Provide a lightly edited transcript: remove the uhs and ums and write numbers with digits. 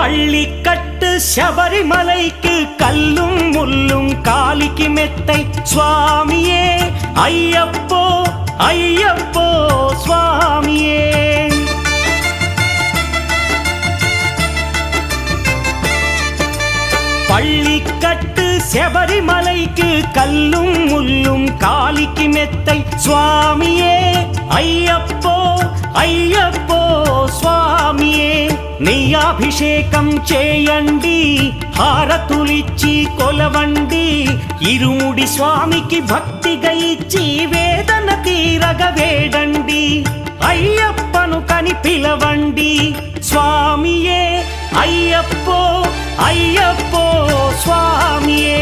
பள்ளிக்கட்டு சபரிமலைக்கு கல்லும் முள்ளும் காலிக்கு மெத்தை சுவாமியே ஐயப்போ ஐயப்போ சுவாமியே. பள்ளிக்கட்டு சபரிமலைக்கு கல்லும் முள்ளும் காலிக்கு மெத்தை சுவாமியே ஐயப்போ ஐயப்போ స్వామియే నెయ్యాభిషేకం చేయండి హారతులిచ్చి కొలవండి ఇరుముడి స్వామికి భక్తిగా ఇచ్చి వేదన తీరగ వేడండి అయ్యప్పను కని పిలవండి స్వామియే అయ్యప్పో అయ్యప్పో స్వామియే.